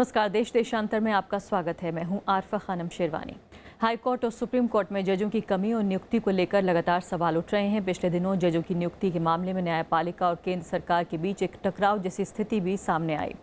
नमस्कार। देश देशांतर में आपका स्वागत है। मैं हूं आरफा खानम शेरवानी। हाई कोर्ट और सुप्रीम कोर्ट में जजों की कमी और नियुक्ति को लेकर लगातार सवाल उठ रहे हैं। पिछले दिनों जजों की नियुक्ति के मामले में न्यायपालिका और केंद्र सरकार के बीच एक टकराव जैसी स्थिति भी सामने आई।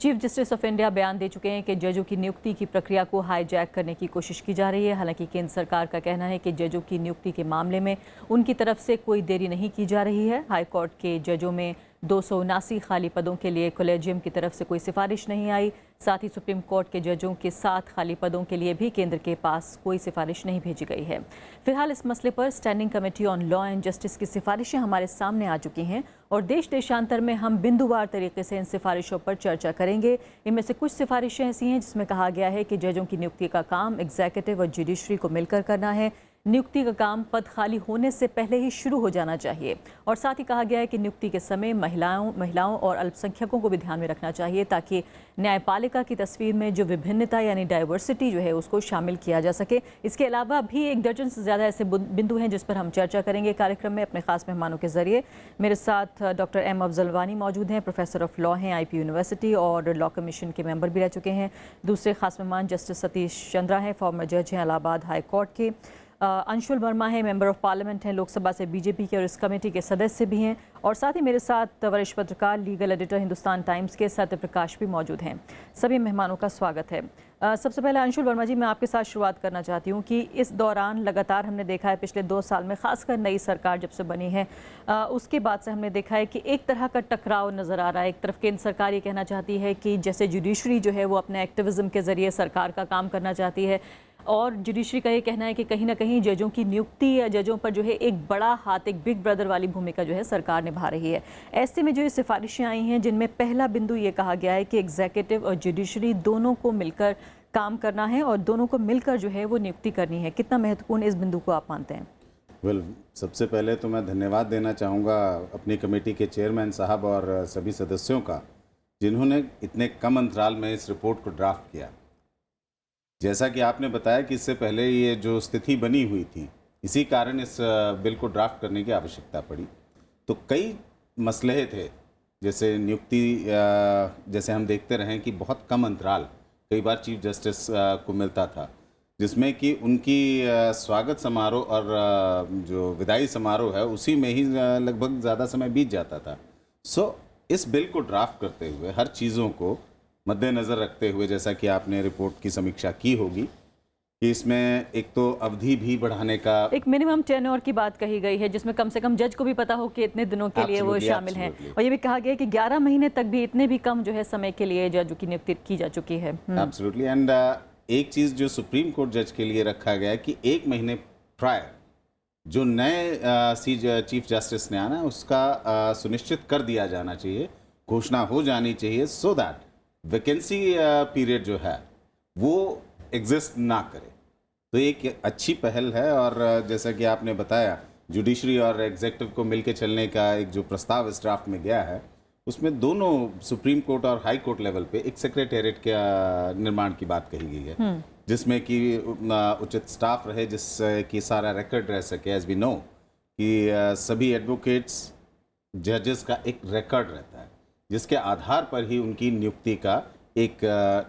चीफ जस्टिस ऑफ इंडिया बयान दे चुके हैं कि जजों की नियुक्ति की प्रक्रिया को हाईजैक करने की कोशिश की जा रही है। हालांकि केंद्र सरकार का कहना है कि जजों की नियुक्ति के मामले में उनकी तरफ से कोई देरी नहीं की जा रही है। हाई कोर्ट के जजों में 279 खाली पदों के लिए कॉलेजियम की तरफ से कोई सिफारिश नहीं आई। साथ ही सुप्रीम कोर्ट के जजों के 7 खाली पदों के लिए भी केंद्र के पास कोई सिफारिश नहीं भेजी गई है। फिलहाल इस मसले पर standing committee on law and justice की सिफारिशें हमारे सामने आ चुकी हैं और देश देशांतर में हम बिंदुवार तरीके से इन सिफारिशों पर चर्चा करेंगे। इनमें से कुछ सिफारिशें ऐसी हैं जिसमें कहा गया है कि जजों की नियुक्ति का काम एग्जीक्यूटिव और जुडिशरी को मिलकर करना है। नियुक्ति का काम पद खाली होने से पहले ही शुरू हो जाना चाहिए और साथ ही कहा गया है कि नियुक्ति के समय महिलाओं और अल्पसंख्यकों को भी ध्यान में रखना चाहिए ताकि न्यायपालिका की तस्वीर में जो विभिन्नता यानी डाइवर्सिटी जो है उसको शामिल किया जा सके। इसके अलावा भी 1 दर्जन से ज़्यादा ऐसे बिंदु हैं जिस पर हम चर्चा करेंगे कार्यक्रम में अपने खास मेहमानों के जरिए। मेरे साथ डॉक्टर एम अफजल वानी मौजूद हैं, प्रोफेसर ऑफ लॉ हैं IP यूनिवर्सिटी और लॉ कमीशन के मेंबर भी रह चुके हैं। दूसरे खास मेहमान जस्टिस सतीश चंद्रा हैं, फॉर्मर जज हैं इलाहाबाद हाई कोर्ट के। अंशुल वर्मा है, मेंबर ऑफ पार्लियामेंट हैं लोकसभा से बीजेपी के और इस कमेटी के सदस्य भी हैं। और साथ ही मेरे साथ वरिष्ठ पत्रकार लीगल एडिटर हिंदुस्तान टाइम्स के सत्य प्रकाश भी मौजूद हैं। सभी मेहमानों का स्वागत है। सबसे पहले अंशुल वर्मा जी, मैं आपके साथ शुरुआत करना चाहती हूँ कि इस दौरान लगातार हमने देखा है पिछले 2 साल में, खासकर नई सरकार जब से बनी है उसके बाद से हमने देखा है कि एक तरह का टकराव नज़र आ रहा है। एक तरफ केंद्र सरकार ये कहना चाहती है कि जैसे जुडिशरी जो है वो अपने एक्टिविज्म के ज़रिए सरकार का काम करना चाहती है और जुडिशरी का ये कहना है कि कहीं ना कहीं जजों की नियुक्ति या जजों पर जो है एक बड़ा हाथ, एक बिग ब्रदर वाली भूमिका जो है सरकार निभा रही है। ऐसे में जो ये सिफारिशें आई हैं जिनमें पहला बिंदु ये कहा गया है कि एग्जीक्यूटिव और जुडिशरी दोनों को मिलकर काम करना है और दोनों को मिलकर जो है वो नियुक्ति करनी है। कितना महत्वपूर्ण इस बिंदु को आप मानते हैं? सबसे पहले तो मैं धन्यवाद देना चाहूँगा अपनी कमेटी के चेयरमैन साहब और सभी सदस्यों का जिन्होंने इतने कम अंतराल में इस रिपोर्ट को ड्राफ्ट किया। जैसा कि आपने बताया कि इससे पहले ये जो स्थिति बनी हुई थी, इसी कारण इस बिल को ड्राफ्ट करने की आवश्यकता पड़ी। तो कई मसले थे, जैसे नियुक्ति, जैसे हम देखते रहे कि बहुत कम अंतराल कई बार चीफ जस्टिस को मिलता था, जिसमें कि उनकी स्वागत समारोह और जो विदाई समारोह है उसी में ही लगभग ज़्यादा समय बीत जाता था। इस बिल को ड्राफ्ट करते हुए हर चीज़ों को मद्देनज़र रखते हुए, जैसा कि आपने रिपोर्ट की समीक्षा की होगी, कि इसमें एक तो अवधि भी बढ़ाने का, एक मिनिमम टेन्योर की बात कही गई है जिसमें कम से कम जज को भी पता हो कि इतने दिनों के लिए वो शामिल हैं। और ये भी कहा गया है कि 11 महीने तक भी इतने भी कम जो है समय के लिए जजों की नियुक्ति की जा चुकी है। एब्सोल्युटली। एंड एक चीज़ जो सुप्रीम कोर्ट जज के लिए रखा गया है कि 1 महीने प्रायर जो नए चीफ जस्टिस ने आना उसका सुनिश्चित कर दिया जाना चाहिए, घोषणा हो जानी चाहिए, सो दैट वैकेंसी पीरियड जो है वो एग्जिस्ट ना करे। तो एक अच्छी पहल है। और जैसा कि आपने बताया, जुडिशरी और एग्जीक्यूटिव को मिलकर चलने का एक जो प्रस्ताव इस ड्राफ्ट में गया है, उसमें दोनों सुप्रीम कोर्ट और हाई कोर्ट लेवल पे एक सेक्रेटेरिएट का निर्माण की बात कही गई है, जिसमें कि उचित स्टाफ रहे, जिससे कि सारा रिकॉर्ड रह सके। एज वी नो कि सभी एडवोकेट्स, जजेस का एक रिकॉर्ड रहता है जिसके आधार पर ही उनकी नियुक्ति का एक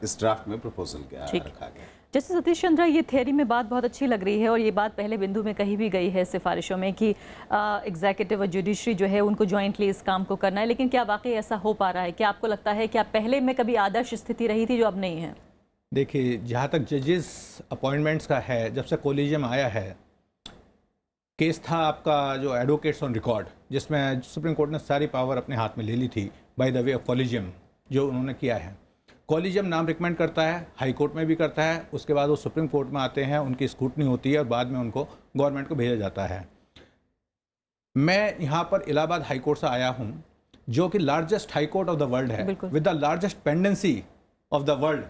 इस ड्राफ्ट में प्रपोजल रखा गया। जैसे सतीश चंद्रा, ये थियरी में बात बहुत अच्छी लग रही है और ये बात पहले बिंदु में कही भी गई है सिफारिशों में कि एग्जीक्यूटिव और जुडिशरी जो है उनको जॉइंटली इस काम को करना है। लेकिन क्या वाकई ऐसा हो पा रहा है? क्या आपको लगता है क्या पहले में कभी आदर्श स्थिति रही थी जो अब नहीं है? देखिए, जहाँ तक जजेस अपॉइंटमेंट्स का है, जब से कॉलेजियम आया है, केस था आपका जो एडवोकेट्स ऑन रिकॉर्ड, जिसमें सुप्रीम कोर्ट ने सारी पावर अपने हाथ में ले ली थी by the way of collegium, जो उन्होंने किया है। कॉलेजियम नाम रिकमेंड करता है, हाई कोर्ट में भी करता है, उसके बाद वो सुप्रीम कोर्ट में आते हैं, उनकी स्क्रूटनी होती है और बाद में उनको गवर्नमेंट को भेजा जाता है। मैं यहाँ पर इलाहाबाद हाई कोर्ट से आया हूँ, जो कि largest high court of the world है, with the largest pendency of the world.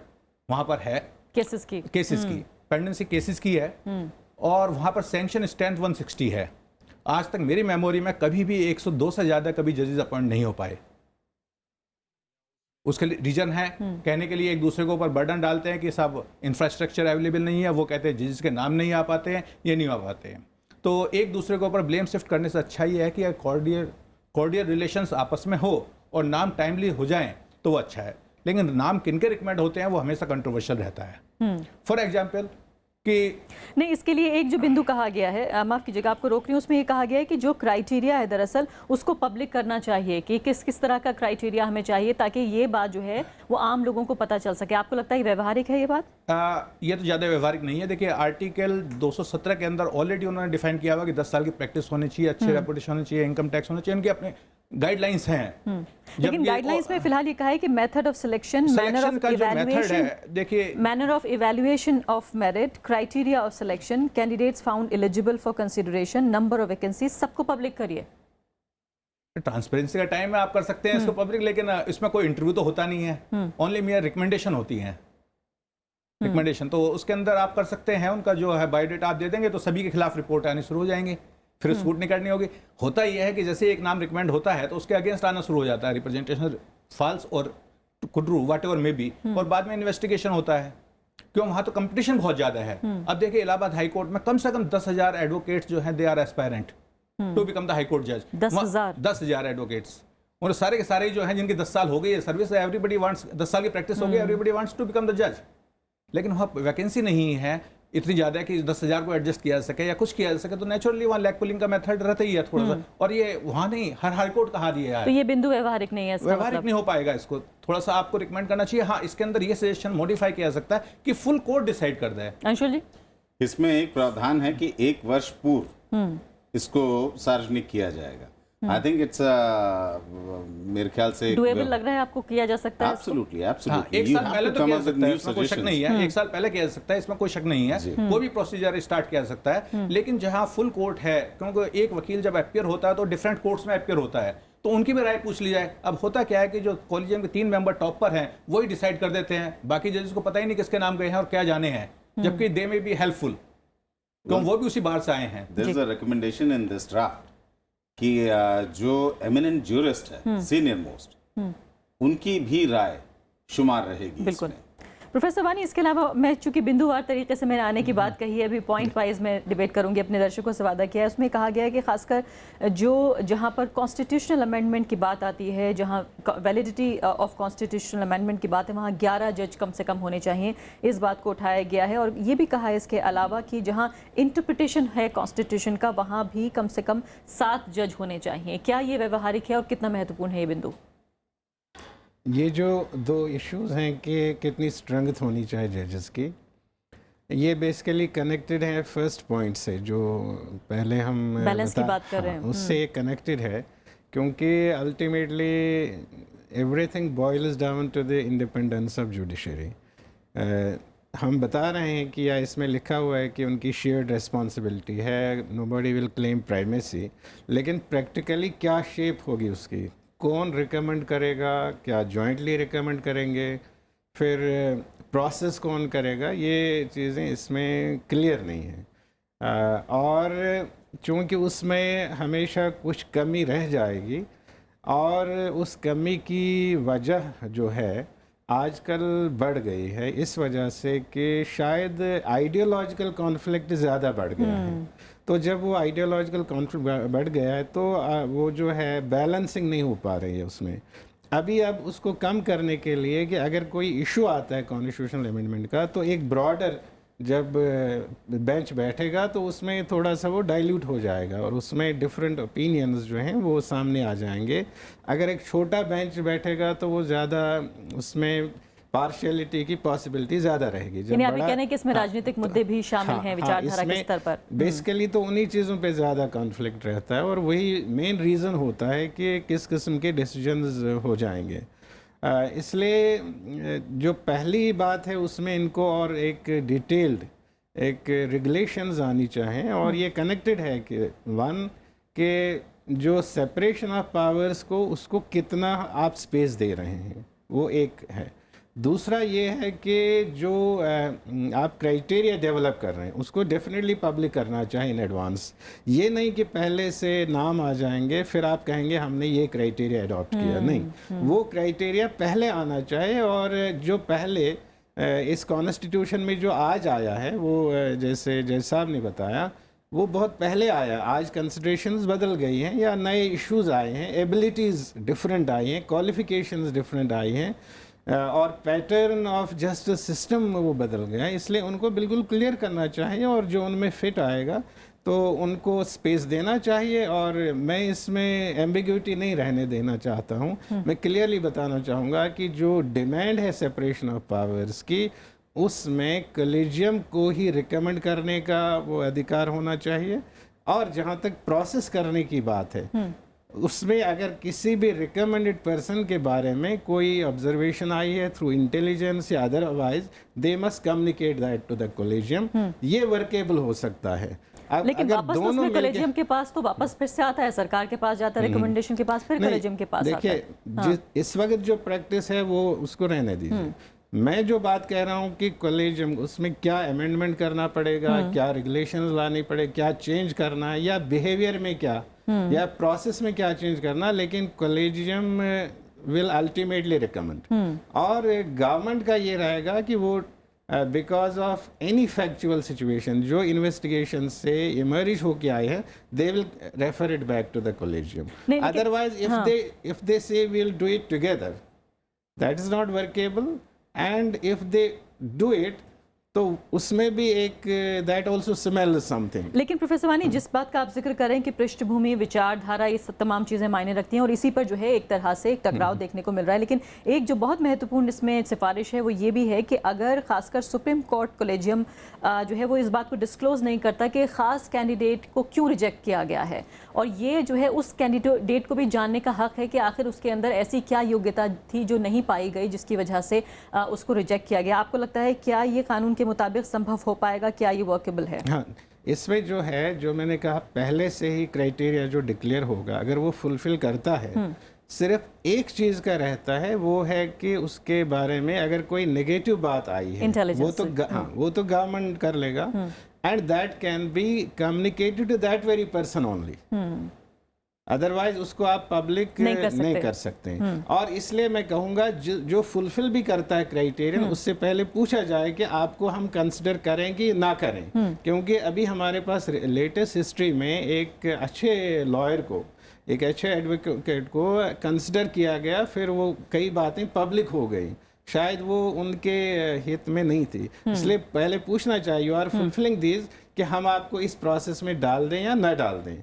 वहाँ पर है केसेस की पेंडेंसी केसेस की है और वहाँ पर सैंक्शन स्ट्रेंथ 160 है। आज तक मेरी मेमोरी में कभी भी 102 से ज़्यादा कभी जजेस अपॉइंट नहीं हो पाए। उसके रीजन है, कहने के लिए एक दूसरे के ऊपर बर्डन डालते हैं कि सब इंफ्रास्ट्रक्चर अवेलेबल नहीं है, वो कहते हैं जजेस के नाम नहीं आ पाते हैं, ये नहीं आ पाते हैं। तो एक दूसरे के ऊपर ब्लेम शिफ्ट करने से अच्छा ही है कि कॉर्डियल रिलेशंस आपस में हो और नाम टाइमली हो जाएं तो वो अच्छा है। लेकिन नाम किनके रिकमेंड होते हैं वो हमेशा कंट्रोवर्शियल रहता है। फॉर एग्जाम्पल कि नहीं, इसके लिए एक जो बिंदु कहा गया है, माफ़ कीजिएगा आपको रोक रही हूँ, उसमें ये कहा गया है कि जो क्राइटेरिया है दरअसल उसको पब्लिक करना चाहिए कि किस किस तरह का क्राइटेरिया हमें चाहिए, ताकि ये बात जो है वो आम लोगों को पता चल सके। आपको लगता है व्यवहारिक है ये बात? ये तो ज़्यादा व्यवहारिक नहीं है। देखिए आर्टिकल 217 के अंदर ऑलरेडी उन्होंने डिफाइन किया हुआ कि 10 साल की प्रैक्टिस होनी चाहिए, अच्छी रेपुटेशन होनी चाहिए, इनकम टैक्स होना चाहिए, उनके अपने गाइडलाइंस हैं। लेकिन गाइडलाइंस में फिलहाल ये कहा है कि method of selection, manner of evaluation, देखिए manner of evaluation of merit, criteria of selection, candidates found eligible for consideration, number of vacancies, सबको पब्लिक करिए। ट्रांसपेरेंसी का टाइम है, आप कर सकते हैं इसको पब्लिक, लेकिन इसमें कोई इंटरव्यू तो होता नहीं है, ओनली मेयर रिकमेंडेशन होती है। रिकमेंडेशन तो उसके अंदर आप कर सकते हैं, उनका जो है बायोडेटा आप दे देंगे तो सभी के खिलाफ रिपोर्ट आनी शुरू हो जाएंगी, फिर स्कूटनी करनी होगी। होता यह है कि जैसे एक नाम रिकमेंड होता है तो उसके अगेंस्ट आना शुरू हो जाता है, रिप्रेजेंटेशन फॉल्स और true what ever may be, और बाद में इन्वेस्टिगेशन होता है, क्यों वहां तो कंपटीशन बहुत ज्यादा है। अब देखिए इलाहाबाद हाई कोर्ट में कम से कम 10,000 एडवोकेट्स जो हैं they are aspirant to become the high court जज। 10,000 एडवोकेट्स, और सारे के सारे जो हैं जिनकी 10 साल हो गई है सर्विस, एवरीबडी वांट्स, 10 साल की प्रैक्टिस हो गई, everybody wants to become the जज। लेकिन वहाँ वैकेंसी नहीं है इतनी ज़्यादा कि 10,000 को एडजस्ट किया जा सके या कुछ किया जा सके, तो नेचुरली वहाँ लैग पुलिंग का मेथड रहता ही है थोड़ा सा, और ये वहाँ नहीं, हर हाई कोर्ट कहा दिया है। तो ये बिंदु व्यवहारिक नहीं है, व्यवहारिक नहीं हो पाएगा, इसको थोड़ा सा आपको रिकमेंड करना चाहिए। हाँ, इसके अंदर ये सजेशन मॉडिफाई किया जा सकता है कि फुल कोर्ट डिसाइड कर दे। अंशुल जी, इसमें एक प्रावधान है कि 1 वर्ष पूर्व इसको सार्वजनिक किया जाएगा। आई थिंक इट्स मेरे ख्याल से डुएबल लग रहा है आपको, किया जा सकता है? एब्सोल्युटली, हाँ, एब्सोल्युटली। एक साल पहले तो किया जा सकता है, इसमें कोई शक नहीं है। एक साल पहले किया जा सकता है, इसमें कोई शक नहीं है। कोई भी प्रोसीजर स्टार्ट किया जा सकता है, लेकिन जहां फुल कोर्ट है, क्योंकि एक वकील जब अपियर होता है तो डिफरेंट कोर्ट्स में अपियर होता है, तो उनकी भी राय पूछ ली जाए। अब होता क्या है कि जो कॉलेजियम के 3 मेंबर टॉपर हैं वही डिसाइड कर देते हैं, बाकी जजेस को पता ही नहीं किसके नाम गए हैं और क्या जाने हैं, जबकि दे में बी हेल्पफुल, तो वो भी उसी बाहर से आए हैं। There is a recommendation in this draft कि जो एमिनेंट ज्यूरिस्ट है, सीनियर मोस्ट, उनकी भी राय शुमार रहेगी। बिल्कुल प्रोफेसर वानी, इसके अलावा मैं चूंकि बिंदुवार तरीके से मैंने आने की बात कही है, अभी पॉइंट वाइज मैं डिबेट करूंगी, अपने दर्शकों से वादा किया है। उसमें कहा गया है कि खासकर जो जहां पर कॉन्स्टिट्यूशनल अमेंडमेंट की बात आती है, जहां वैलिडिटी ऑफ कॉन्स्टिट्यूशनल अमेंडमेंट की बात है, वहां 11 जज कम से कम होने चाहिए, इस बात को उठाया गया है। और ये भी कहा है इसके अलावा कि जहाँ इंटरप्रिटेशन है कॉन्स्टिट्यूशन का, वहाँ भी कम से कम 7 जज होने चाहिए। क्या ये व्यवहारिक है और कितना महत्वपूर्ण है ये बिंदु? ये जो 2 इश्यूज हैं कि कितनी स्ट्रेंथ होनी चाहिए जजेस की, ये बेसिकली कनेक्टेड है फर्स्ट पॉइंट से, जो पहले हम बैलेंस की बात कर रहे हैं, उससे कनेक्टेड है, क्योंकि ultimately everything boils down to the independence of judiciary. हम बता रहे हैं कि या इसमें लिखा हुआ है कि उनकी शेयर्ड रिस्पॉन्सिबिलिटी है, नोबडी विल क्लेम प्राइमेसी, लेकिन प्रैक्टिकली क्या शेप होगी उसकी, कौन रिकमेंड करेगा, क्या जॉइंटली रिकमेंड करेंगे, फिर प्रोसेस कौन करेगा, ये चीज़ें इसमें क्लियर नहीं है। और चूँकि उसमें हमेशा कुछ कमी रह जाएगी, और उस कमी की वजह जो है आजकल बढ़ गई है इस वजह से कि शायद आइडियोलॉजिकल कॉन्फ्लिक्ट ज़्यादा बढ़ गया है। तो जब वो आइडियोलॉजिकल कॉन्फ्लिक्ट बढ़ गया है तो वो जो है बैलेंसिंग नहीं हो पा रही है उसमें। अब उसको कम करने के लिए कि अगर कोई इशू आता है कॉन्स्टिट्यूशनल अमेंडमेंट का, तो एक ब्रॉडर जब बेंच बैठेगा तो उसमें थोड़ा सा वो डाइल्यूट हो जाएगा और उसमें डिफरेंट ओपिनियंस जो हैं वो सामने आ जाएंगे। अगर एक छोटा बेंच बैठेगा तो वो ज़्यादा उसमें पार्शियलिटी की पॉसिबिलिटी ज़्यादा रहेगी। यानी आप ये कहने कि इसमें राजनीतिक मुद्दे भी शामिल हैं विचारधारा के स्तर पर। बेसिकली तो उन्हीं चीज़ों पे ज़्यादा कॉन्फ्लिक्ट रहता है और वही मेन रीज़न होता है कि किस किस्म के डिसीजंस हो जाएंगे। इसलिए जो पहली बात है उसमें इनको और एक डिटेल्ड एक रेगुलेशंस आनी चाहिए, और ये कनेक्टेड है कि वन के जो सेपरेशन ऑफ पावर्स को उसको कितना आप स्पेस दे रहे हैं वो एक है। दूसरा ये है कि जो आप क्राइटेरिया डेवलप कर रहे हैं उसको डेफिनेटली पब्लिक करना चाहिए इन एडवांस। ये नहीं कि पहले से नाम आ जाएंगे फिर आप कहेंगे हमने ये क्राइटेरिया अडॉप्ट किया, नहीं, वो क्राइटेरिया पहले आना चाहिए। और जो पहले इस कॉन्स्टिट्यूशन में जो आज आया है वो जैसे जज साहब ने बताया वो बहुत पहले आया, आज कंसिडरेशंस बदल गई हैं या नए इश्यूज आए हैं, एबिलिटीज़ डिफरेंट आई हैं, क्वालिफिकेशंस डिफरेंट आई हैं। और पैटर्न ऑफ जस्टिस सिस्टम वो बदल गया है, इसलिए उनको बिल्कुल क्लियर करना चाहिए और जो उनमें फिट आएगा तो उनको स्पेस देना चाहिए। और मैं इसमें एम्बिग्यूटी नहीं रहने देना चाहता हूँ। मैं क्लियरली बताना चाहूँगा कि जो डिमांड है सेपरेशन ऑफ पावर्स की, उसमें कॉलेजियम को ही रिकमेंड करने का वो अधिकार होना चाहिए। और जहाँ तक प्रोसेस करने की बात है, उसमें अगर किसी भी रिकमेंडेड पर्सन के बारे में कोई ऑब्जर्वेशन आई है थ्रू इंटेलिजेंस या otherwise, they must communicate that to the collegium. ये वर्केबल हो सकता है। लेकिन वापस तो उसमें कॉलेजियम के पास तो वापस फिर से आता है, सरकार के पास जाता है, रिकमेंडेशन के पास, फिर कॉलेजियम के पास आता है। देखिए, इस वक्त जो प्रैक्टिस है वो उसको रहने दीजिए। मैं जो बात कह रहा हूँ कि कॉलेजियम, उसमें क्या अमेंडमेंट करना पड़ेगा, क्या रेगुलेशंस लानी पड़ेगा, क्या चेंज करना है, या बिहेवियर में क्या, या प्रोसेस में क्या चेंज करना, लेकिन कॉलेजियम विल अल्टीमेटली रिकमेंड। और गवर्नमेंट का ये रहेगा कि वो because of any factual situation जो इन्वेस्टिगेशन से इमर्ज होके आए हैं, they will refer it back to the collegium. Otherwise if they say will do it together, that is not workable. And if they do it, तो उसमें भी एक that also smell something. लेकिन professor Wani, जिस बात का आप जिक्र कर रहे हैं कि पृष्ठभूमि, विचारधारा, ये सब तमाम चीज़ें मायने रखती हैं और इसी पर जो है एक तरह से एक टकराव देखने को मिल रहा है। लेकिन एक जो बहुत महत्वपूर्ण इसमें सिफारिश है वो ये भी है कि अगर खासकर सुप्रीम कोर्ट कॉलेजियम जो है वो इस बात को डिस्क्लोज नहीं करता कि ख़ास कैंडिडेट को क्यों रिजेक्ट किया गया है, और ये जो है उस कैंडिडेट को भी जानने का हक है कि आखिर उसके अंदर ऐसी क्या योग्यता थी जो नहीं पाई गई जिसकी वजह से उसको रिजेक्ट किया गया। आपको लगता है क्या ये कानून के मुताबिक संभव हो पाएगा, क्या ये वर्केबल है? हाँ, इसमें जो है, जो मैंने कहा पहले से ही क्राइटेरिया जो डिक्लेयर होगा, अगर वो फुलफिल करता है, सिर्फ एक चीज का रहता है, वो है कि उसके बारे में अगर कोई नेगेटिव बात आई है, वो तो गवर्नमेंट कर लेगा, and that can be communicated to that very person only. Otherwise उसको आप पब्लिक नहीं कर सकते। और इसलिए मैं कहूँगा जो फुलफिल भी करता है क्राइटेरियन, उससे पहले पूछा जाए कि आपको हम कंसिडर करें कि ना करें। क्योंकि अभी हमारे पास लेटेस्ट हिस्ट्री में एक अच्छे लॉयर को, एक अच्छे एडवोकेट को कंसिडर किया गया, फिर वो कई बातें पब्लिक हो गई, शायद वो उनके हित में नहीं थी। इसलिए पहले पूछना चाहिए, यू आर फुलफिलिंग दिस, कि हम आपको इस प्रोसेस में डाल दें या ना डाल दें।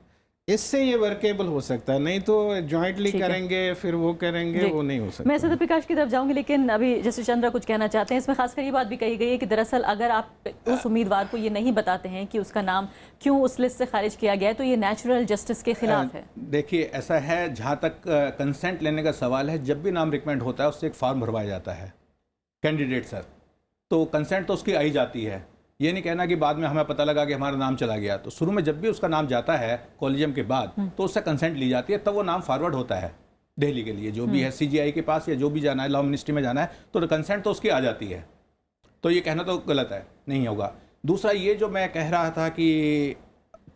इससे ये वर्केबल हो सकता है, नहीं तो जॉइंटली करेंगे फिर वो करेंगे, वो नहीं हो सकता। मैं सदर प्रकाश की तरफ जाऊंगी, लेकिन अभी जस्टिस चंद्रा कुछ कहना चाहते हैं। इसमें खासकर ये बात भी कही गई है कि दरअसल अगर आप उस उम्मीदवार को ये नहीं बताते हैं कि उसका नाम क्यों उस लिस्ट से खारिज किया गया है, तो ये नेचुरल जस्टिस के खिलाफ है। देखिए, ऐसा है, जहाँ तक कंसेंट लेने का सवाल है, जब भी नाम रिकमेंड होता है उससे एक फॉर्म भरवाया जाता है, कैंडिडेट सर, तो कंसेंट तो उसकी आई जाती है। ये नहीं कहना कि बाद में हमें पता लगा कि हमारा नाम चला गया। तो शुरू में जब भी उसका नाम जाता है कॉलेजियम के बाद, तो उससे कंसेंट ली जाती है, तब वो नाम फॉरवर्ड होता है दिल्ली के लिए, जो भी है CGI के पास या जो भी जाना है, लॉ मिनिस्ट्री में जाना है, तो कंसेंट तो उसकी आ जाती है। तो ये कहना तो गलत है, नहीं होगा। दूसरा ये जो मैं कह रहा था कि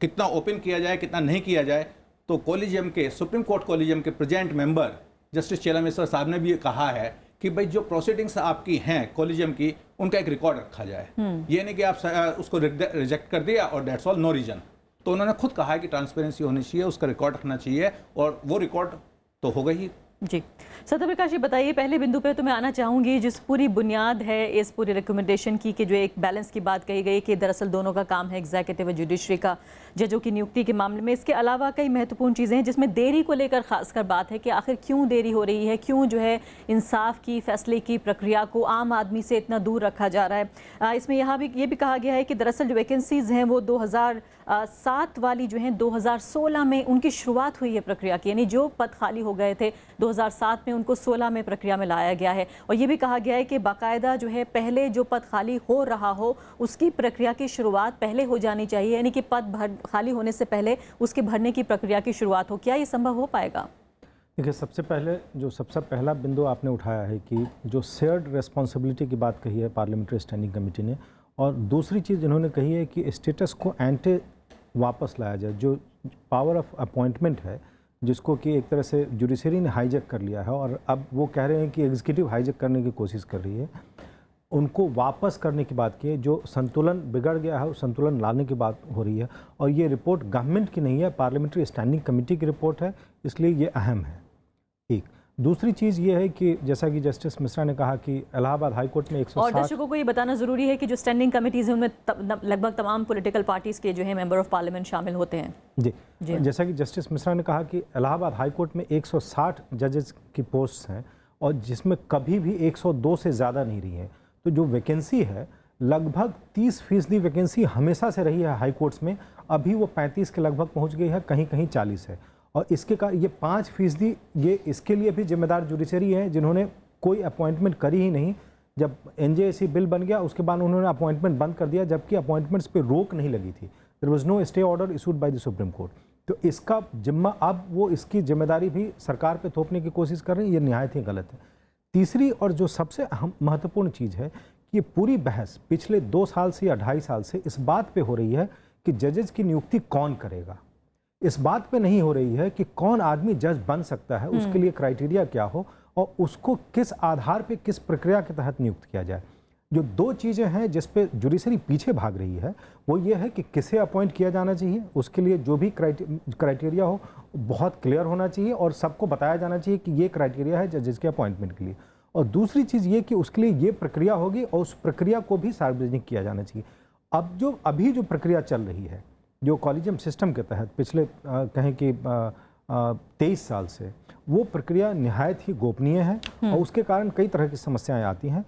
कितना ओपन किया जाए कितना नहीं किया जाए, तो कॉलेजियम के, सुप्रीम कोर्ट कॉलेजियम के प्रेजेंट मेंबर जस्टिस चेलामेश्वर साहब ने भी कहा है कि भाई जो प्रोसीडिंग्स आपकी हैं कॉलेजियम की, उनका एक रिकॉर्ड रखा जाए। ये नहीं कि आप उसको रिजेक्ट कर दिया और दैट्स ऑल, नो रीजन। तो उन्होंने खुद कहा है कि ट्रांसपेरेंसी होनी चाहिए, उसका रिकॉर्ड रखना चाहिए, और वो रिकॉर्ड तो होगा ही। जी सत्य प्रकाश, ये बताइए, पहले बिंदु पे तो मैं आना चाहूँगी जिस पूरी बुनियाद है इस पूरी रिकमेंडेशन की, कि जो एक बैलेंस की बात कही गई कि दरअसल दोनों का काम है, एग्जीक्यूटिव और जुडिशरी का, जजों की नियुक्ति के मामले में। इसके अलावा कई महत्वपूर्ण चीज़ें हैं जिसमें देरी को लेकर खासकर बात है कि आखिर क्यों देरी हो रही है, क्यों जो है इंसाफ की, फैसले की प्रक्रिया को आम आदमी से इतना दूर रखा जा रहा है। इसमें यहाँ भी ये भी कहा गया है कि दरअसल जो वैकेंसीज़ हैं वो 2007 वाली जो हैं 2016 में उनकी शुरुआत हुई है प्रक्रिया की, यानी जो पद खाली हो गए थे 2007 में, उनको 16 में प्रक्रिया में लाया गया है। और ये भी कहा गया है कि बाकायदा जो है पहले जो पद खाली हो रहा हो उसकी प्रक्रिया की शुरुआत पहले हो जानी चाहिए, यानी कि पद खाली होने से पहले उसके भरने की प्रक्रिया की शुरुआत हो। क्या ये संभव हो पाएगा? देखिए, सबसे पहला बिंदु आपने उठाया है कि जो शेयर्ड रिस्पॉन्सिबिलिटी की बात कही है पार्लियामेंट्री स्टैंडिंग कमेटी ने, और दूसरी चीज़ इन्होंने कही है कि स्टेटस को एंटे वापस लाया जाए। जो पावर ऑफ अपॉइंटमेंट है, जिसको कि एक तरह से जुडिशरी ने हाईजैक कर लिया है, और अब वो कह रहे हैं कि एग्जीक्यूटिव हाईजैक करने की कोशिश कर रही है, उनको वापस करने की बात की है। जो संतुलन बिगड़ गया है उस संतुलन लाने की बात हो रही है। और ये रिपोर्ट गवर्नमेंट की नहीं है, पार्लियामेंट्री स्टैंडिंग कमेटी की रिपोर्ट है, इसलिए ये अहम है। एक दूसरी चीज़ ये है कि जैसा कि जस्टिस मिश्रा ने कहा कि इलाहाबाद हाई कोर्ट में और 160 दर्शकों को ये बताना ज़रूरी है कि जो स्टैंडिंग कमेटीज़ हैं उनमें लगभग तमाम पॉलिटिकल पार्टीज़ के जो है मेंबर ऑफ पार्लियामेंट शामिल होते हैं। जी जी। जैसा कि जस्टिस मिश्रा ने कहा कि इलाहाबाद हाई कोर्ट में 160 जजेस की पोस्ट्स हैं और जिसमें कभी भी 102 से ज़्यादा नहीं रही है। तो जो वैकेंसी है लगभग 30% वैकेंसी हमेशा से रही है हाई कोर्ट्स में, अभी वो 35 के लगभग पहुंच गई है, कहीं कहीं 40 है। और इसके कारण ये 5% ये इसके लिए भी जिम्मेदार जुडिशरी है जिन्होंने कोई अपॉइंटमेंट करी ही नहीं। जब एनजेएसी बिल बन गया उसके बाद उन्होंने अपॉइंटमेंट बंद कर दिया, जबकि अपॉइंटमेंट्स पे रोक नहीं लगी थी। There was no stay order issued by the Supreme Court. तो इसका जिम्मा अब वो इसकी जिम्मेदारी भी सरकार पे थोपने की कोशिश कर रही है, ये निहायत ही गलत है। तीसरी और जो सबसे अहम महत्वपूर्ण चीज़ है कि ये पूरी बहस पिछले 2 साल से या 2.5 साल से इस बात पे हो रही है कि जजेस की नियुक्ति कौन करेगा। इस बात पे नहीं हो रही है कि कौन आदमी जज बन सकता है, उसके लिए क्राइटेरिया क्या हो और उसको किस आधार पे किस प्रक्रिया के तहत नियुक्त किया जाए। जो 2 चीज़ें हैं जिस पे जुडिशरी पीछे भाग रही है वो ये है कि किसे अपॉइंट किया जाना चाहिए, उसके लिए जो भी क्राइटेरिया हो बहुत क्लियर होना चाहिए और सबको बताया जाना चाहिए कि ये क्राइटेरिया है जजेस के अपॉइंटमेंट के लिए। और दूसरी चीज़ ये कि उसके लिए ये प्रक्रिया होगी और उस प्रक्रिया को भी सार्वजनिक किया जाना चाहिए। अब अभी जो प्रक्रिया चल रही है जो कॉलेजियम सिस्टम के तहत पिछले कहें कि 23 साल से, वो प्रक्रिया निहायत ही गोपनीय है और उसके कारण कई तरह की समस्याएं आती हैं।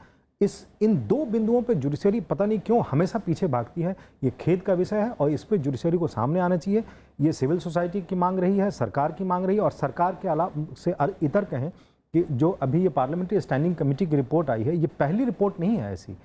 इन 2 बिंदुओं पे जुडिशरी पता नहीं क्यों हमेशा पीछे भागती है। ये खेद का विषय है और इस पे जुडिशरी को सामने आना चाहिए। ये सिविल सोसाइटी की मांग रही है, सरकार की मांग रही है और सरकार के अलावा से इतर कहें कि जो अभी ये पार्लियामेंट्री स्टैंडिंग कमेटी की रिपोर्ट आई है, ये पहली रिपोर्ट नहीं है ऐसी।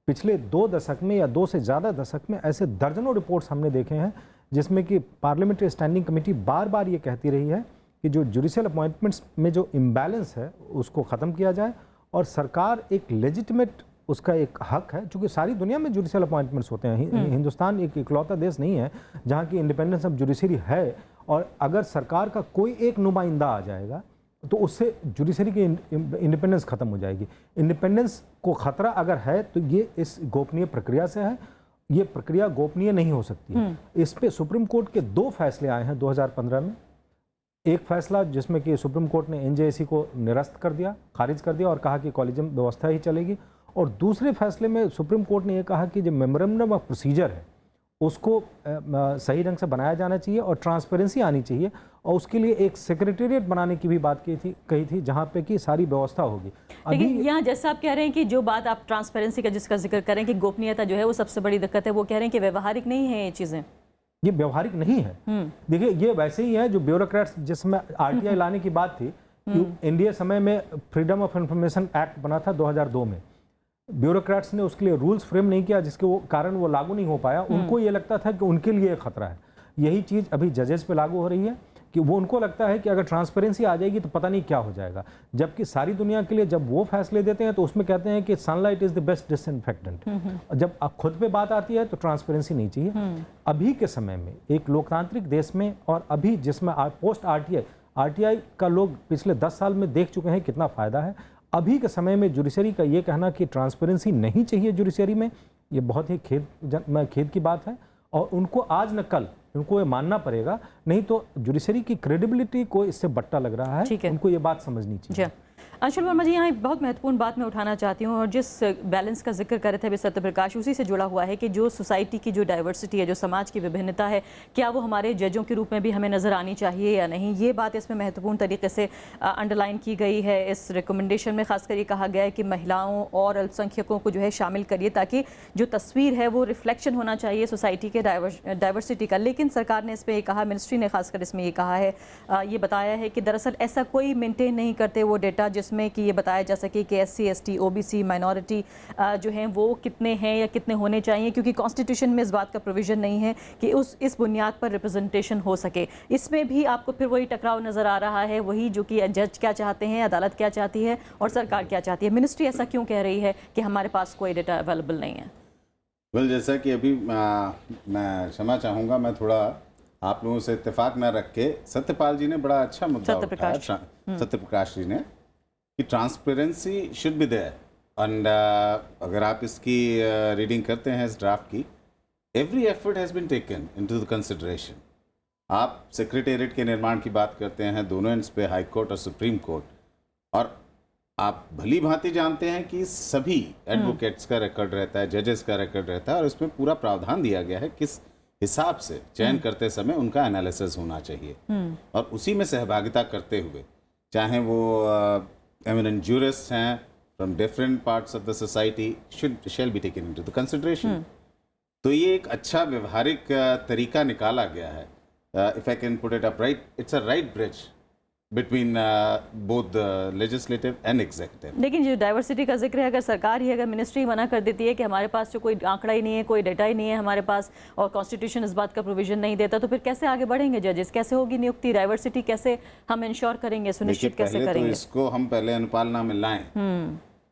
पिछले 2 दशक में या 2 से ज़्यादा दशक में ऐसे दर्जनों रिपोर्ट्स हमने देखे हैं जिसमें कि पार्लियामेंट्री स्टैंडिंग कमेटी बार बार ये कहती रही है कि जो जुडिशियल अपॉइंटमेंट्स में जो इम्बैलेंस है उसको ख़त्म किया जाए और सरकार एक लेजिटिमेट उसका एक हक है, क्योंकि सारी दुनिया में जुडिशियल अपॉइंटमेंट्स होते हैं। हिंदुस्तान एक इकलौता देश नहीं है जहाँ की इंडिपेंडेंस ऑफ जुडिशरी है और अगर सरकार का कोई एक नुमाइंदा आ जाएगा तो उससे जुडिशरी की इंडिपेंडेंस खत्म हो जाएगी। इंडिपेंडेंस को खतरा अगर है तो ये इस गोपनीय प्रक्रिया से है। ये प्रक्रिया गोपनीय नहीं हो सकती है। इस पे सुप्रीम कोर्ट के 2 फैसले आए हैं 2015 में। एक फैसला जिसमें कि सुप्रीम कोर्ट ने एनजेएसी को निरस्त कर दिया, खारिज कर दिया और कहा कि कॉलेजियम व्यवस्था ही चलेगी। और दूसरे फैसले में सुप्रीम कोर्ट ने यह कहा कि जो मेमोरेंडम ऑफ प्रोसीजर है उसको सही ढंग से बनाया जाना चाहिए और ट्रांसपेरेंसी आनी चाहिए और उसके लिए एक सेक्रेटेरिएट बनाने की भी बात कही थी जहाँ पे कि सारी व्यवस्था होगी। लेकिन यहाँ जैसा आप कह रहे हैं कि जो बात आप ट्रांसपेरेंसी का जिसका जिक्र करें कि गोपनीयता जो है वो सबसे बड़ी दिक्कत है, वो कह रहे हैं कि व्यवहारिक नहीं है ये चीज़ें। ये व्यवहारिक नहीं है। देखिए ये वैसे ही है जो ब्यूरोक्रेट्स जिसमें आरटीआई लाने की बात थी। इंडिया समय में फ्रीडम ऑफ इंफॉर्मेशन एक्ट बना था 2002 में। ब्यूरोक्रेट्स ने उसके लिए रूल्स फ्रेम नहीं किया जिसके कारण वो लागू नहीं हो पाया। उनको ये लगता था कि उनके लिए खतरा है। यही चीज़ अभी जजेस पे लागू हो रही है कि वो उनको लगता है कि अगर ट्रांसपेरेंसी आ जाएगी तो पता नहीं क्या हो जाएगा, जबकि सारी दुनिया के लिए जब वो फैसले देते हैं तो उसमें कहते हैं कि sunlight is the best disinfectant. जब अब खुद पे बात आती है तो ट्रांसपेरेंसी नहीं चाहिए। अभी के समय में एक लोकतांत्रिक देश में और अभी जिसमें पोस्ट आरटीआई का लोग पिछले 10 साल में देख चुके हैं कितना फ़ायदा है। अभी के समय में जुडिशरी का ये कहना कि ट्रांसपेरेंसी नहीं चाहिए जुडिशरी में, ये बहुत ही खेद की बात है और उनको आज न कल उनको ये मानना पड़ेगा, नहीं तो जुडिशरी की क्रेडिबिलिटी को इससे बट्टा लग रहा है। उनको ये बात समझनी चाहिए। अंशुल वर्मा जी, यहाँ एक बहुत महत्वपूर्ण बात मैं उठाना चाहती हूँ और जिस बैलेंस का जिक्र कर रहे थे अभी सत्यप्रकाश, उसी से जुड़ा हुआ है कि जो सोसाइटी की जो डाइवर्सिटी है, जो समाज की विभिन्नता है, क्या वो हमारे जजों के रूप में भी हमें नज़र आनी चाहिए या नहीं। ये बात इसमें महत्वपूर्ण तरीके से अंडरलाइन की गई है। इस रिकमेंडेशन में खासकर ये कहा गया है कि महिलाओं और अल्पसंख्यकों को जो है शामिल करिए ताकि जो तस्वीर है वो रिफ्लेक्शन होना चाहिए सोसाइटी के डाइवर्सिटी का। लेकिन सरकार ने इस पर यह कहा, मिनिस्ट्री ने खासकर इसमें ये कहा है, ये बताया है कि दरअसल ऐसा कोई मेंटेन नहीं करते वो डेटा जिसमें कि ये बताया जा सके कि SC ST OBC माइनॉरिटी जो हैं वो कितने हैं या कितने होने चाहिए, क्योंकि कॉन्स्टिट्यूशन में इस बात का प्रोविज़न नहीं है कि इस बुनियाद पर रिप्रेजेंटेशन हो सके। इसमें भी आपको फिर वही टकराव नज़र आ रहा है, वही जो कि जज क्या चाहते हैं, अदालत क्या चाहती है और सरकार क्या चाहती है। मिनिस्ट्री ऐसा क्यों कह रही है कि हमारे पास कोई डेटा अवेलेबल नहीं है? वेल, जैसा कि अभी मैं क्षमा चाहूँगा, मैं थोड़ा आप लोगों से इत्तेफाक न रख के सत्यपाल जी ने बड़ा अच्छा मुद्दा उठाया, सत्यप्रकाश जी ने, कि transparency should be there. And अगर आप इसकी रीडिंग करते हैं इस ड्राफ्ट की, every effort has been taken into the consideration. आप सेक्रेटेरिएट के निर्माण की बात करते हैं, दोनों एंड्स पे हाई कोर्ट और सुप्रीम कोर्ट, और आप भली भांति जानते हैं कि सभी एडवोकेट्स का रिकॉर्ड रहता है, जजेस का रिकॉर्ड रहता है, और इसमें पूरा प्रावधान दिया गया है किस हिसाब से चयन करते समय उनका एनालिसिस होना चाहिए, और उसी में सहभागिता करते हुए, चाहे वो एमिनेंट जूरिस्ट हैं from different parts of the society, shall be taken into the consideration. तो ये एक अच्छा व्यवहारिक तरीका निकाला गया है। If I can put it up right, it's a right bridge between both legislative and executive. लेकिन जो डाइवर्सिटी का जिक्र है, अगर सरकार ही, अगर मिनिस्ट्री मना कर देती है कि हमारे पास जो कोई आंकड़ा ही नहीं है, कोई डेटा ही नहीं है हमारे पास, और कॉन्स्टिट्यूशन इस बात का प्रोविजन नहीं देता, तो फिर कैसे आगे बढ़ेंगे जजेस? कैसे होगी नियुक्ति? डाइवर्सिटी कैसे हम इंश्योर करेंगे, सुनिश्चित कैसे तो करेंगे? इसको हम पहले अनुपालना में लाएं,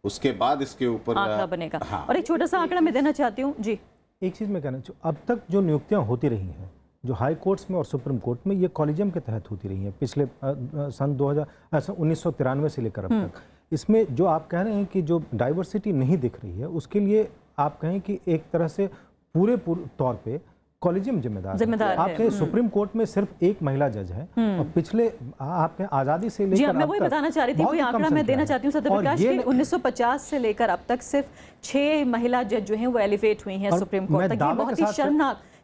उसके बाद इसके ऊपर आंकड़ा बनेगा। हाँ। और एक छोटा सा आंकड़ा मैं देना चाहती हूँ जी। एक चीज़ मैं कहना चाहूँ, अब तक जो नियुक्तियां होती रही हैं, जो हाई कोर्ट्स में और सुप्रीम कोर्ट में, ये कॉलेजियम के तहत होती रही हैं पिछले सन 1993 से लेकर अब तक। इसमें जो आप कह रहे हैं कि जो डाइवर्सिटी नहीं दिख रही है, उसके लिए आप कहें कि एक तरह से पूरे तौर पे कॉलेजियम जिम्मेदार है। आपके सुप्रीम कोर्ट में सिर्फ एक महिला जज है, और पिछले आपके आज़ादी से लेकर जी, मैं वही बताना चाह रही थी, वही आंकड़ा मैं देना चाहती हूँ सत्यप्रकाश कि 1950 से लेकर अब तक सिर्फ 6 महिला जज जो हैं वो एलिवेट हुई हैं सुप्रीम कोर्ट तक। ये बहुत ही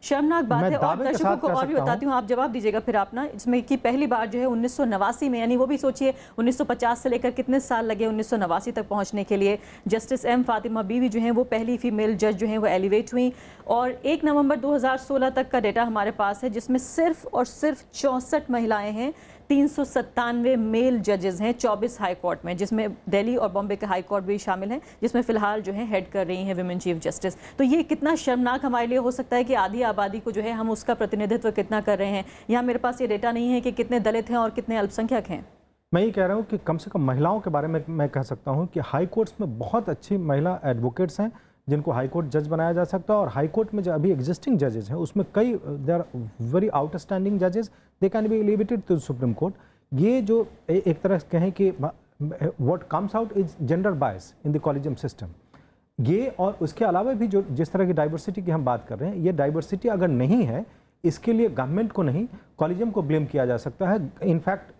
शर्मनाक बात है। और दर्शकों को और भी बताती हूँ, आप जवाब दीजिएगा फिर आप ना, इसमें कि पहली बार जो है 1989 में, यानी वो भी सोचिए 1950 से लेकर कितने साल लगे 1989 तक पहुंचने के लिए, जस्टिस एम फातिमा बीवी जो हैं वो पहली फीमेल जज जो हैं वो एलिवेट हुई। और 1 नवंबर 2016 तक का डेटा हमारे पास है, जिसमें सिर्फ और सिर्फ 64 महिलाएं हैं, 397 मेल जजेस हैं 24 हाई कोर्ट में, जिसमें दिल्ली और बॉम्बे के हाई कोर्ट भी शामिल हैं, जिसमें फिलहाल जो है हेड कर रही हैं विमेन चीफ जस्टिस। तो ये कितना शर्मनाक हमारे लिए हो सकता है कि आधी आबादी को जो है हम उसका प्रतिनिधित्व कितना कर रहे हैं। यहाँ मेरे पास ये डेटा नहीं है कि कितने दलित हैं और कितने अल्पसंख्यक हैं। मैं ये कह रहा हूँ कि कम से कम महिलाओं के बारे में मैं कह सकता हूँ कि हाई कोर्ट्स में बहुत अच्छी महिला एडवोकेट्स हैं जिनको हाई कोर्ट जज बनाया जा सकता है, और हाई कोर्ट में जो अभी एग्जिस्टिंग जजेस हैं उसमें कई दे आर वेरी आउटस्टैंडिंग जजेस, they can be elevated to Supreme Court. ये जो एक तरह से कहें कि what comes out is gender bias in the collegium system, ये और उसके अलावा भी जो जिस तरह की डाइवर्सिटी की हम बात कर रहे हैं, ये डाइवर्सिटी अगर नहीं है, इसके लिए गवर्नमेंट को नहीं, कॉलेजियम को ब्लेम किया जा सकता है। इनफैक्ट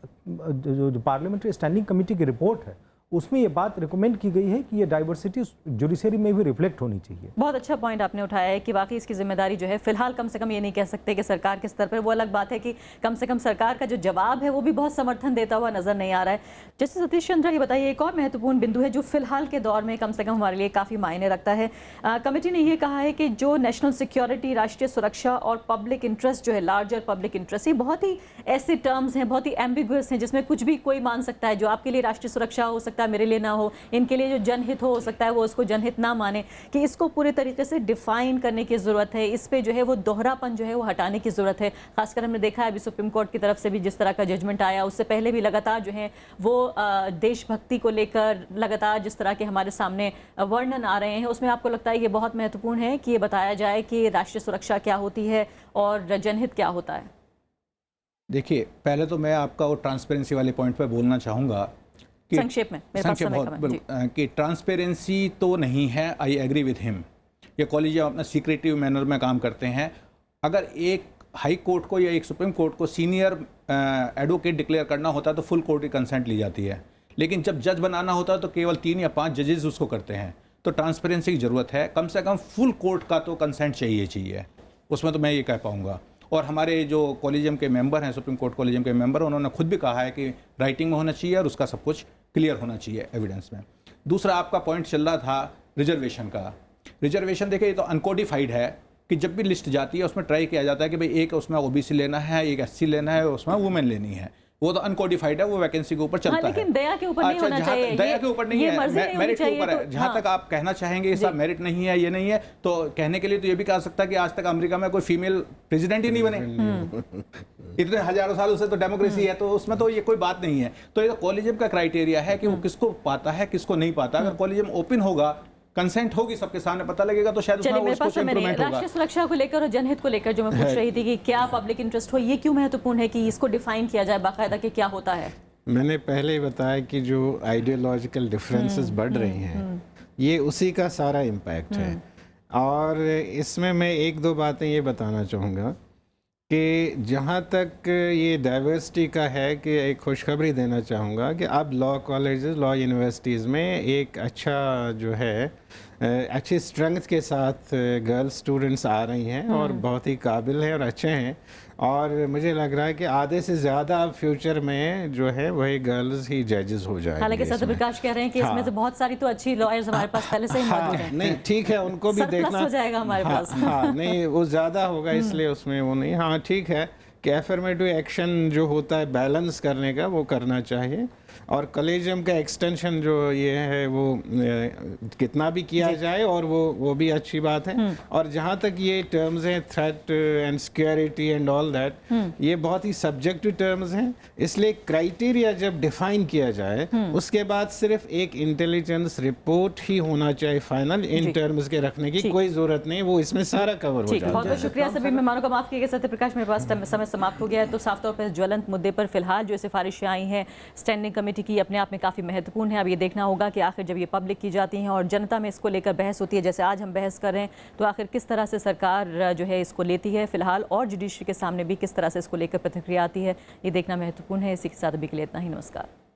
जो पार्लियामेंट्री स्टैंडिंग कमेटी की रिपोर्ट है उसमें ये बात रिकमेंड की गई है कि ये डाइवर्सिटी जुडिशरी में भी रिफ्लेक्ट होनी चाहिए। बहुत अच्छा पॉइंट आपने उठाया है कि वाकई इसकी जिम्मेदारी जो है, फिलहाल कम से कम ये नहीं कह सकते कि सरकार के स्तर पर, वो अलग बात है कि कम से कम सरकार का जो जवाब है वो भी बहुत समर्थन देता हुआ नजर नहीं आ रहा है। जस्टिस सतीश चंद्रा, ये बताइए, एक और महत्वपूर्ण बिंदु है जो फिलहाल के दौर में कम से कम हमारे लिए काफ़ी मायने रखता है। कमेटी ने ये कहा है कि जो नेशनल सिक्योरिटी, राष्ट्रीय सुरक्षा और पब्लिक इंटरेस्ट जो है, लार्जर पब्लिक इंटरेस्ट, ये बहुत ही ऐसे टर्म्स हैं, बहुत ही एम्बिगुअस हैं, जिसमें कुछ भी कोई मान सकता है। जो आपके लिए राष्ट्रीय सुरक्षा हो सकता है, मेरे लिए ना हो, इनके लिए जो जनहित हो सकता है वो उसको जनहित ना माने, कि इसको पूरे तरीके से डिफाइन करने की ज़रूरत है। इस पे जो है वो दोहरापन जो है वो हटाने की ज़रूरत है। खासकर हमने देखा है अभी सुप्रीम कोर्ट की तरफ से भी जिस तरह का जजमेंट आया, उससे पहले भी लगातार जो है वो देशभक्ति को लेकर लगातार जिस तरह के हमारे सामने वर्णन आ रहे हैं, उसमें आपको लगता है ये बहुत महत्वपूर्ण है कि ये बताया जाए कि राष्ट्रीय सुरक्षा क्या होती है और जनहित क्या होता है? देखिए, पहले तो मैं आपका वो ट्रांसपेरेंसी वाले पॉइंट पर बोलना चाहूँगा कि संक्षेप में, मेरे पास समय कम है कि ट्रांसपेरेंसी तो नहीं है। I agree with him. ये कॉलेजियम अपना सीक्रेटिव मैनर में काम करते हैं। अगर एक हाई कोर्ट को या एक सुप्रीम कोर्ट को सीनियर एडवोकेट डिक्लेयर करना होता है तो फुल कोर्ट की कंसेंट ली जाती है, लेकिन जब जज बनाना होता है तो केवल 3 या 5 जजेस उसको करते हैं। तो ट्रांसपेरेंसी की ज़रूरत है, कम से कम फुल कोर्ट का तो कंसेंट चाहिए, उसमें तो मैं ये कह पाऊँगा। और हमारे जो कॉलेजियम के मेंबर हैं, सुप्रीम कोर्ट कॉलेजियम के मेंबर, उन्होंने खुद भी कहा है कि राइटिंग में होना चाहिए और उसका सब कुछ क्लियर होना चाहिए एविडेंस में। दूसरा आपका पॉइंट चल रहा था रिजर्वेशन का। रिजर्वेशन देखिए, ये तो अनकोडिफाइड है कि जब भी लिस्ट जाती है उसमें ट्राई किया जाता है कि भाई एक उसमें ओबीसी लेना है, एक एससी लेना है, उसमें वुमेन लेनी है। वो तो अनकोडिफाइड है, वो वैकेंसी के ऊपर चलता है। लेकिन दया के ऊपर नहीं होना चाहिए। दया के ऊपर नहीं है, मेरिट के ऊपर है। जहां तक आप कहना चाहेंगे सब मेरिट नहीं है, ये नहीं है, तो कहने के लिए तो ये भी कह सकता है कि आज तक अमेरिका में कोई फीमेल प्रेसिडेंट ही नहीं बने। इतने हजारों सालों से तो डेमोक्रेसी है, तो उसमें तो ये कोई बात नहीं है। तो ये कॉलेजियम का क्राइटेरिया है कि वो किसको पाता है, किसको नहीं पाता। अगर कॉलेजियम ओपन होगा, कंसेंट होगी, सबके सामने पता लगेगा, तो शायद उसमें कुछ इंप्रूवमेंट होगा। राष्ट्रीय सुरक्षा को लेकर और जनहित को लेकर जो मैं पूछ रही थी कि क्या पब्लिक इंटरेस्ट हो, ये क्यों महत्वपूर्ण है कि इसको डिफाइन किया जाए बाकायदा कि क्या होता है? मैंने पहले ही बताया कि जो आइडियोलॉजिकल डिफरेंसेस बढ़ रही हैं, ये उसी का सारा इम्पैक्ट है। और इसमें मैं 1-2 बातें ये बताना चाहूँगा कि जहाँ तक ये डाइवर्सिटी का है, कि एक खुशखबरी देना चाहूँगा कि अब लॉ कॉलेजेस, लॉ यूनिवर्सिटीज़ में एक अच्छा जो है अच्छी स्ट्रेंथ के साथ गर्ल्स स्टूडेंट्स आ रही हैं और बहुत ही काबिल हैं और अच्छे हैं। और मुझे लग रहा है कि आधे से ज़्यादा अब फ्यूचर में जो है वही गर्ल्स ही जजेस हो जाएंगे। हालांकि सत्य इसमें। प्रकाश कह रहे हैं कि इसमें से बहुत सारी तो अच्छी लॉयर्स हमारे पास पहले से ही मौजूद हैं। नहीं ठीक है, उनको भी सरप्लस देखना हो जाएगा हमारे पास। हाँ नहीं वो ज़्यादा होगा इसलिए उसमें वो नहीं। हाँ ठीक है कि एफर्मेटिव एक्शन जो होता है बैलेंस करने का वो करना चाहिए, और कॉलेजियम का एक्सटेंशन जो ये है वो कितना भी किया जाए और वो भी अच्छी बात है। और जहाँ तक ये टर्म्स हैं threat and security and all that, ये बहुत ही सब्जेक्टिव टर्म्स हैं, इसलिए क्राइटेरिया जब डिफाइन किया जाए उसके बाद सिर्फ एक इंटेलिजेंस रिपोर्ट ही होना चाहिए फाइनल इन टर्म्स के रखने की कोई जरूरत नहीं, वो इसमें सारा कवर हो ठीक है, बहुत जाता बहुत शुक्रिया सभी मेहमानों का। माफ कीजिएगा सत्य प्रकाश, मेरे पास समय समाप्त हो गया है। तो साफ तौर पर ज्वलंत मुद्दे पर फिलहाल जो सिफारिशें आई हैं स्टैंडिंग कमेटी की अपने आप में काफ़ी महत्वपूर्ण है। अब ये देखना होगा कि आखिर जब ये पब्लिक की जाती हैं और जनता में इसको लेकर बहस होती है, जैसे आज हम बहस कर रहे हैं, तो आखिर किस तरह से सरकार जो है इसको लेती है फिलहाल, और जुडिशरी के सामने भी किस तरह से इसको लेकर प्रतिक्रिया आती है, ये देखना महत्वपूर्ण है। इसी के साथ अभी के लिए इतना ही। नमस्कार।